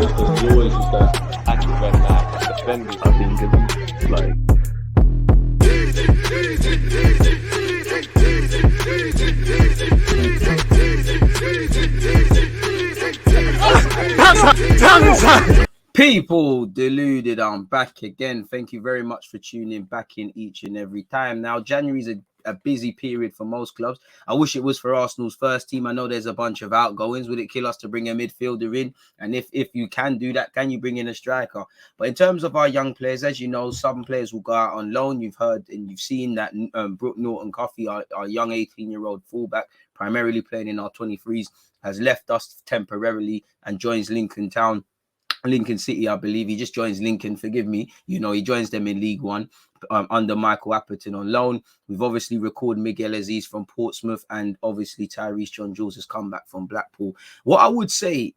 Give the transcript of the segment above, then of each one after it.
because you always just gotta act when defending. I think it's like people deluded. I'm back again. Thank you very much for tuning back in each and every time. Now, January's a busy period for most clubs. I wish it was for Arsenal's first team. I know there's a bunch of outgoings. Would it kill us to bring a midfielder in? And if you can do that, can you bring in a striker? But in terms of our young players, as you know, some players will go out on loan. You've heard and you've seen that Brooke Norton-Cuffy, our young 18-year-old fullback, primarily playing in our 23s, has left us temporarily and joins Lincoln City, I believe. He just joins Lincoln, forgive me. You know, he joins them in League One under Michael Appleton on loan. We've obviously recorded Miguel Azeez from Portsmouth, and obviously Azeez John-Jules has come back from Blackpool. What I would say,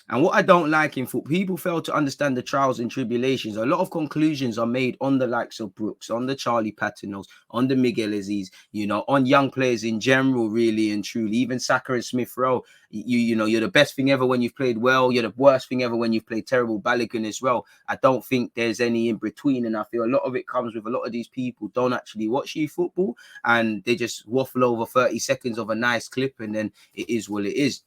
and what I don't like in football, people fail to understand the trials and tribulations. A lot of conclusions are made on the likes of Brooks, on the Charlie Patinos, on the Miguel Azeez, you know, on young players in general, really and truly. Even Saka and Smith Rowe, you know, you're the best thing ever when you've played well. You're the worst thing ever when you've played terrible. Balogun as well. I don't think there's any in between. And I feel a lot of it comes with a lot of these people don't actually watch youth football and they just waffle over 30 seconds of a nice clip and then it is what it is.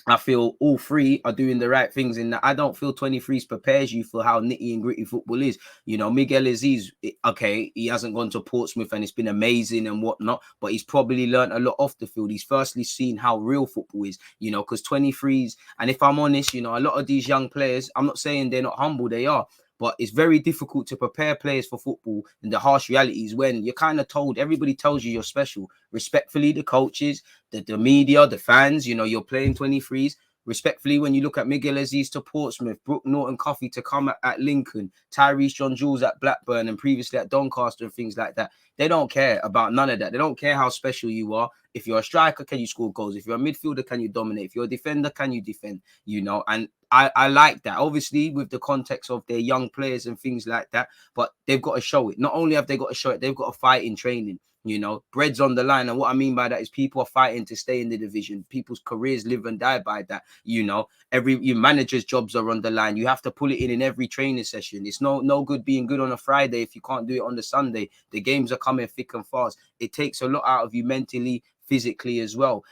I feel all three are doing the right things in that. I don't feel 23s prepares you for how nitty and gritty football is. You know, Miguel Azeez, okay, he hasn't gone to Portsmouth and it's been amazing and whatnot, but he's probably learned a lot off the field. He's firstly seen how real football is, you know, because 23s, and if I'm honest, you know, a lot of these young players, I'm not saying they're not humble, they are. But it's very difficult to prepare players for football. And the harsh reality is when you're kind of told, everybody tells you you're special. Respectfully, the coaches, the media, the fans, you know, you're playing 23s. Respectfully, when you look at Miguel Azeez to Portsmouth, Brooke Norton-Cuffy to come at Lincoln, Azeez John-Jules at Blackburn and previously at Doncaster and things like that, they don't care about none of that. They don't care how special you are. If you're a striker, can you score goals? If you're a midfielder, can you dominate? If you're a defender, can you defend? You know, and I like that, obviously, with the context of their young players and things like that, but they've got to show it. Not only have they got to show it, they've got to fight in training. You know, bread's on the line. And what I mean by that is people are fighting to stay in the division. People's careers live and die by that. You know, your manager's jobs are on the line. You have to pull it in every training session. It's no good being good on a Friday if you can't do it on the Sunday. The games are coming thick and fast. It takes a lot out of you mentally, physically as well.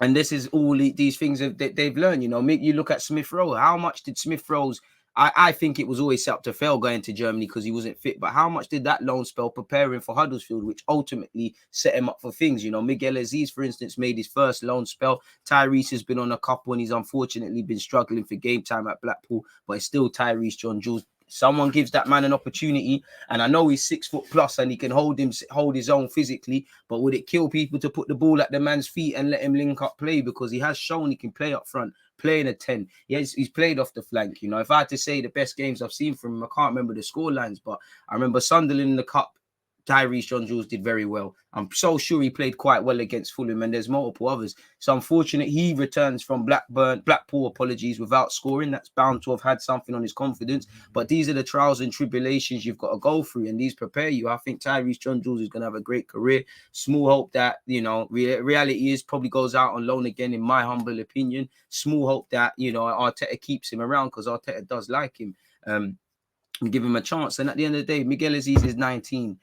And this is all these things that they've learned. You know, you look at Smith Rowe. How much did Smith Rowe's, I think it was always set up to fail going to Germany because he wasn't fit. But how much did that loan spell preparing for Huddersfield, which ultimately set him up for things? You know, Miguel Azeez, for instance, made his first loan spell. Tyrese has been on a couple and he's unfortunately been struggling for game time at Blackpool. But it's still Azeez John-Jules. Someone gives that man an opportunity, and I know he's 6' and he can hold his own physically, but would it kill people to put the ball at the man's feet and let him link up play? Because he has shown he can play up front, playing a 10. He's played off the flank. You know, if I had to say the best games I've seen from him, I can't remember the score lines, but I remember Sunderland in the Cup. Azeez John-Jules did very well. I'm so sure he played quite well against Fulham, and there's multiple others. So unfortunate he returns from Blackpool, without scoring. That's bound to have had something on his confidence. But these are the trials and tribulations you've got to go through, and these prepare you. I think Azeez John-Jules is going to have a great career. Small hope that, you know, reality is probably goes out on loan again, in my humble opinion. Small hope that, you know, Arteta keeps him around because Arteta does like him and give him a chance. And at the end of the day, Miguel Azeez is 19.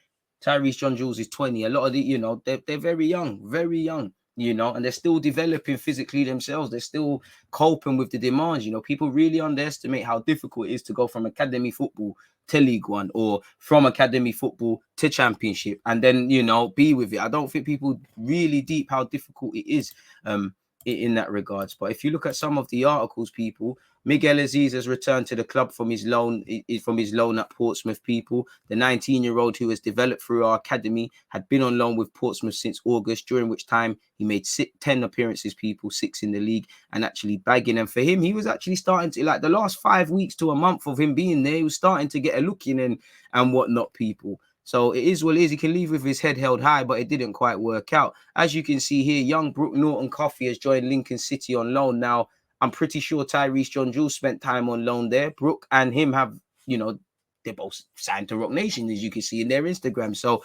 Azeez John-Jules is 20. A lot of the, you know, they're very young, you know, and they're still developing physically themselves. They're still coping with the demands. You know, people really underestimate how difficult it is to go from academy football to League One or from academy football to Championship and then, you know, be with it. I don't think people really deep how difficult it is in that regards. But if you look at some of the articles, people, Miguel Azeez has returned to the club from his loan at Portsmouth. People, the 19-year-old who has developed through our academy had been on loan with Portsmouth since August, during which time he made 10 appearances, people, 6 in the league, and actually bagging. And for him, he was actually starting to, like, the last 5 weeks to a month of him being there, he was starting to get a look in and whatnot, people. So it is what it is. He can leave with his head held high, but it didn't quite work out. As you can see here, young Brooke Norton-Cuffy has joined Lincoln City on loan. Now, I'm pretty sure Azeez John-Jules spent time on loan there. Brooke and him have, you know, they're both signed to Rock Nation, as you can see in their Instagram. So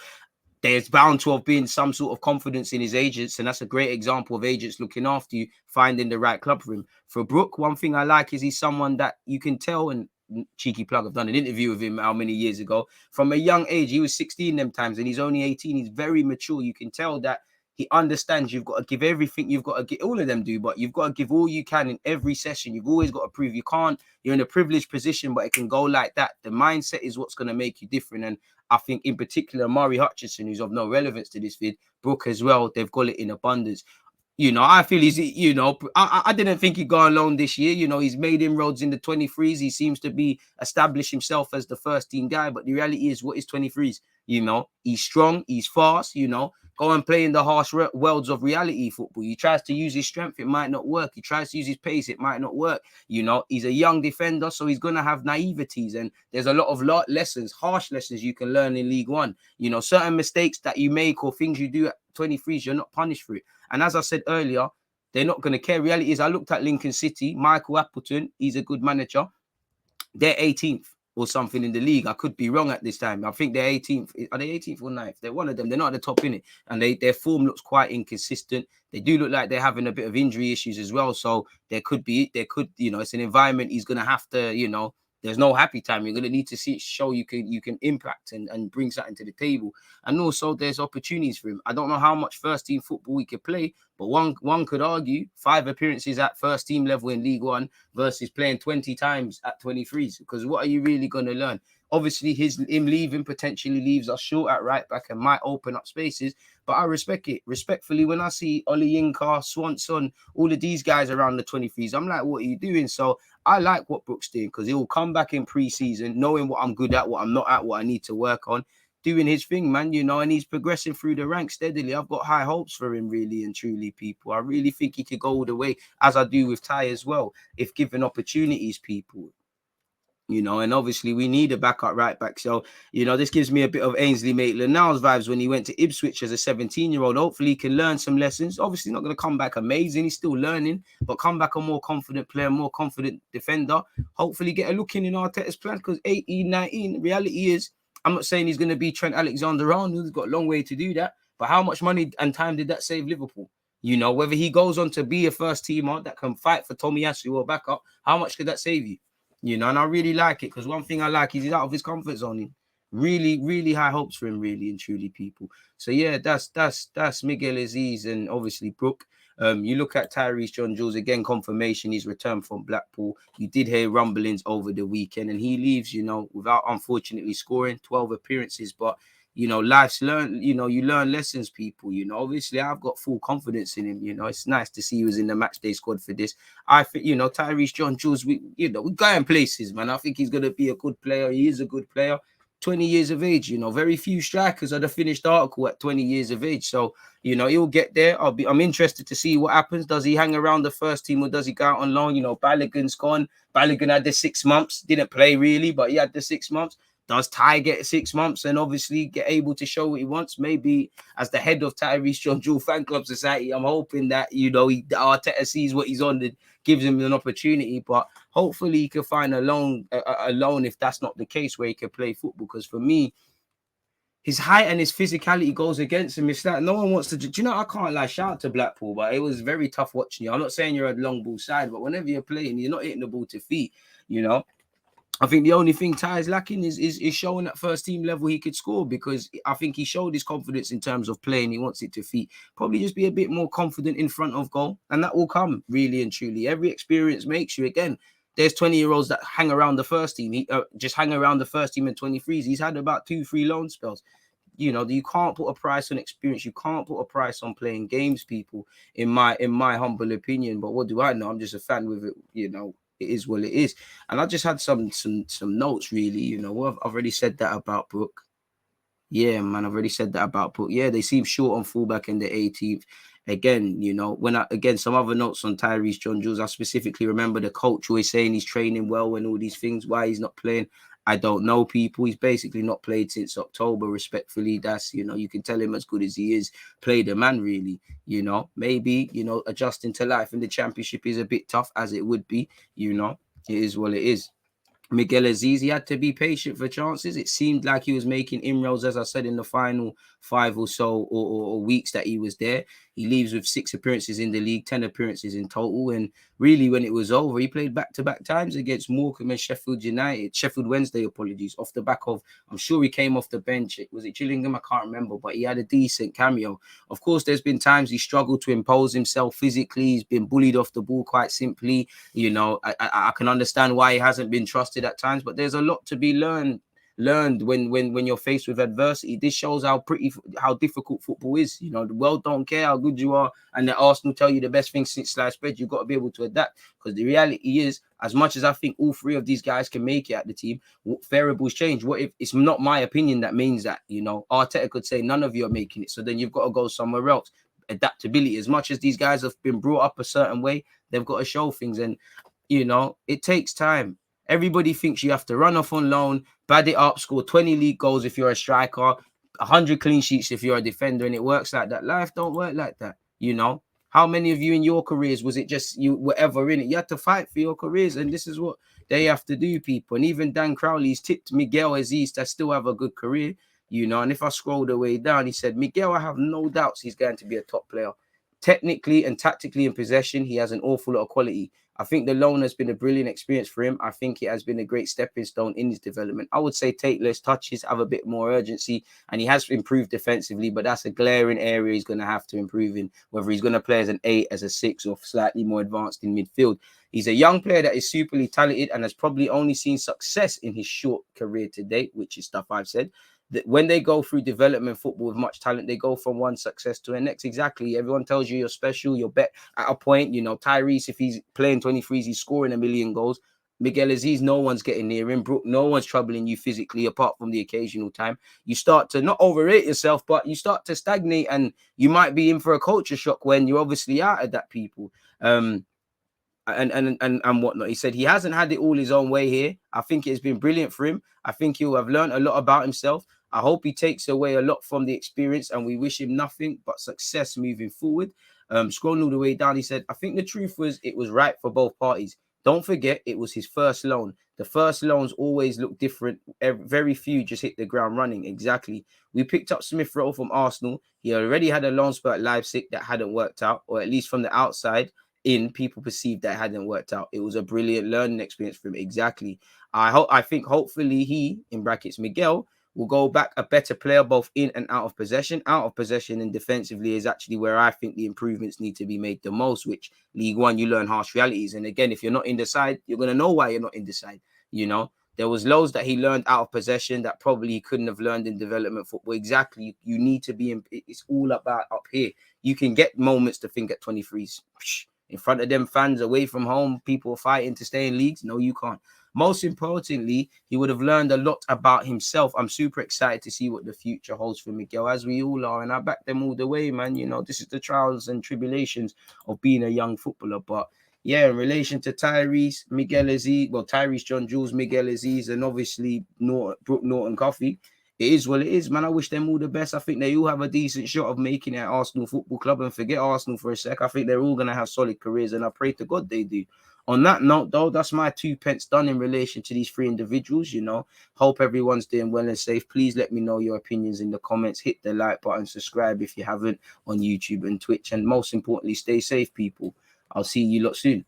there's bound to have been some sort of confidence in his agents, and that's a great example of agents looking after you, finding the right club for him. For Brooke, one thing I like is he's someone that you can tell, and cheeky plug, I've done an interview with him how many years ago. From a young age, he was 16 them times, and he's only 18. He's very mature. You can tell that he understands you've got to give everything, you've got to get, all of them do, but you've got to give all you can in every session. You've always got to prove you can't, you're in a privileged position, but it can go like that. The mindset is what's going to make you different. And I think in particular, Murray Hutchinson, who's of no relevance to this vid, Brooke as well, they've got it in abundance. You know, I feel he's, you know, I didn't think he'd go on loan this year. You know, he's made inroads in the 23s. He seems to be established himself as the first team guy. But the reality is, what is 23s? You know, he's strong, he's fast, you know, go and play in the harsh worlds of reality football. He tries to use his strength, it might not work. He tries to use his pace, it might not work. You know, he's a young defender, so he's going to have naiveties. And there's a lot of lessons, harsh lessons you can learn in League One. You know, certain mistakes that you make or things you do at 23s, you're not punished for it. And as I said earlier, they're not going to care. Reality is, I looked at Lincoln City, Michael Appleton, he's a good manager. They're 18th or something in the league. I could be wrong at this time. I think they're 18th. Are they 18th or 9th? They're one of them. They're not at the top in it. And their form looks quite inconsistent. They do look like they're having a bit of injury issues as well. So there could, you know, it's an environment he's going to have to, you know, there's no happy time. You're going to need to show you can impact and bring something to the table. And also there's opportunities for him. I don't know how much first team football he could play, but one could argue 5 appearances at first team level in League One versus playing 20 times at 23s. Because what are you really going to learn? Obviously, him leaving potentially leaves us short at right back and might open up spaces. But I respect it. Respectfully, when I see Oli Yinka, Swanson, all of these guys around the 23s, I'm like, what are you doing? So I like what Brooke's doing, because he will come back in pre-season knowing what I'm good at, what I'm not at, what I need to work on, doing his thing, man, you know, and he's progressing through the ranks steadily. I've got high hopes for him, really and truly, people. I really think he could go all the way, as I do with Ty as well, if given opportunities, people. You know, and obviously we need a backup right back. So, you know, this gives me a bit of Ainsley Maitland-Niles vibes when he went to Ipswich as a 17-year-old. Hopefully he can learn some lessons. Obviously not going to come back amazing. He's still learning, but come back a more confident player, more confident defender. Hopefully get a look in Arteta's plan, because 18, 19, reality is, I'm not saying he's going to be Trent Alexander-Arnold. He's got a long way to do that. But how much money and time did that save Liverpool? You know, whether he goes on to be a first teamer that can fight for Tomiyasu or backup, how much could that save you? You know, and I really like it, because one thing I like is he's out of his comfort zone. Really, really high hopes for him, really and truly, people. So yeah, that's Miguel Azeez and obviously Brooke. You look at Azeez John-Jules, again, confirmation he's returned from Blackpool. You did hear rumblings over the weekend, and he leaves, you know, without unfortunately scoring 12 appearances. But you know, life's learned, you know, you learn lessons, people. You know, obviously I've got full confidence in him. You know, it's nice to see he was in the match day squad for this. I think, you know, Azeez John-Jules, we're going places, man. I think he's going to be a good player. He is a good player. 20 years of age, you know, very few strikers are the finished article at 20 years of age. So, you know, he'll get there. I'm interested to see what happens. Does he hang around the first team, or does he go out on loan? You know, Balogun's gone. Balogun had the 6 months, didn't play really, but he had the 6 months. Does Ty get 6 months and obviously get able to show what he wants? Maybe as the head of Azeez John-Jules Fan Club Society, I'm hoping that, you know, Arteta sees what he's on and gives him an opportunity. But hopefully he can find a loan if that's not the case, where he can play football. Because for me, his height and his physicality goes against him. It's like no one wants to. Do you know, I can't like shout to Blackpool, but it was very tough watching you. I'm not saying you're a long ball side, but whenever you're playing, you're not hitting the ball to feet, you know. I think the only thing Ty is lacking is showing at first team level he could score, because I think he showed his confidence in terms of playing. He wants it to feet. Probably just be a bit more confident in front of goal, and that will come, really and truly. Every experience makes you. Again, there's 20-year-olds that hang around the first team. He just hang around the first team in 23s. He's had about 2-3 loan spells. You know, you can't put a price on experience. You can't put a price on playing games, people, in my humble opinion. But what do I know? I'm just a fan with it, you know. It is what it is. And I just had some notes, really. You know, I've already said that about Brooke. Yeah, man, I've already said that about Brooke. Yeah, they seem short on fullback in the 18th. Again, you know, some other notes on Azeez John-Jules. I specifically remember the coach always saying he's training well and all these things. Why he's not playing, I don't know, people. He's basically not played since October, respectfully. That's, you know, you can tell him as good as he is, play the man, really. You know, maybe, you know, adjusting to life in the Championship is a bit tough, as it would be. You know, it is what it is. Miguel Azeez, he had to be patient for chances. It seemed like he was making inroads, as I said, in the final 5 or so or weeks that he was there. He leaves with 6 appearances in the league, 10 appearances in total. And really, when it was over, he played back-to-back times against Morecambe and Sheffield Wednesday, apologies, off the back of, I'm sure he came off the bench. Was it Gillingham? I can't remember, but he had a decent cameo. Of course, there's been times he struggled to impose himself physically. He's been bullied off the ball quite simply. You know, I can understand why he hasn't been trusted at times, but there's a lot to be learned when you're faced with adversity. This shows how difficult football is. You know, the world don't care how good you are, and the Arsenal tell you the best thing since sliced bread. You've got to be able to adapt, because the reality is, as much as I think all 3 of these guys can make it at the team, variables change. What if it's not my opinion that means that, you know, Arteta could say none of you are making it, so then you've got to go somewhere else. Adaptability. As much as these guys have been brought up a certain way, they've got to show things, and you know, it takes time. Everybody thinks you have to run off on loan, bad it up, score 20 league goals if you're a striker, 100 clean sheets if you're a defender, and it works like that. Life don't work like that, you know. How many of you in your careers, was it just you whatever in it? You had to fight for your careers, and this is what they have to do, people. And even Dan Crowley's tipped Miguel Azeez to still have a good career, you know. And if I scroll the way down, he said, Miguel, I have no doubts he's going to be a top player. Technically and tactically in possession, he has an awful lot of quality. I think the loan has been a brilliant experience for him. I think it has been a great stepping stone in his development. I would say take less touches, have a bit more urgency, and he has improved defensively, but that's a glaring area he's going to have to improve in, whether he's going to play as an 8, as a 6, or slightly more advanced in midfield. He's a young player that is superly talented and has probably only seen success in his short career to date, which is stuff I've said. That when they go through development football with much talent, they go from one success to the next. Exactly. Everyone tells you you're special, you're bet at a point. You know, Tyrese, if he's playing 23s, he's scoring 1 million goals. Miguel Azeez, no one's getting near him. Brooke, no one's troubling you physically apart from the occasional time. You start to not overrate yourself, but you start to stagnate, and you might be in for a culture shock when you're obviously out of that, people. And whatnot. He said he hasn't had it all his own way here. I think it's been brilliant for him. I think he'll have learned a lot about himself. I hope he takes away a lot from the experience, and we wish him nothing but success moving forward. Scrolling all the way down, he said, I think the truth was it was right for both parties. Don't forget, it was his first loan. The first loans always look different. Very few just hit the ground running. Exactly. We picked up Smith Rowe from Arsenal. He already had a loan spurt at Leipzig that hadn't worked out, or at least from the outside in, people perceived that hadn't worked out. It was a brilliant learning experience for him. Exactly. I think hopefully he, in brackets Miguel, will go back a better player both in and out of possession. Out of possession and defensively is actually where I think the improvements need to be made the most, which League One, you learn harsh realities. And again, if you're not in the side, you're going to know why you're not in the side. You know, there was loads that he learned out of possession that probably he couldn't have learned in development football. Exactly. You need to be in, it's all about up here. You can get moments to think at 23s. In front of them fans, away from home, people fighting to stay in leagues. No, you can't. Most importantly, he would have learned a lot about himself. I'm super excited to see what the future holds for Miguel, as we all are. And I back them all the way, man. You know, this is the trials and tribulations of being a young footballer. But yeah, in relation to Tyrese, Miguel Azeez, well, Azeez John-Jules, Miguel Azeez, and obviously Brooke Norton-Cuffy, it is what it is, man. I wish them all the best. I think they all have a decent shot of making it at Arsenal Football Club. And forget Arsenal for a sec. I think they're all going to have solid careers, and I pray to God they do. On that note, though, that's my 2 pence done in relation to these 3 individuals. You know, hope everyone's doing well and safe. Please let me know your opinions in the comments. Hit the like button, subscribe if you haven't on YouTube and Twitch. And most importantly, stay safe, people. I'll see you lot soon.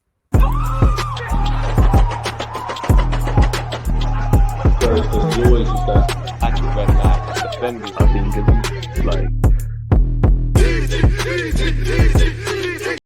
There's always just that active red flag defending. I think it's like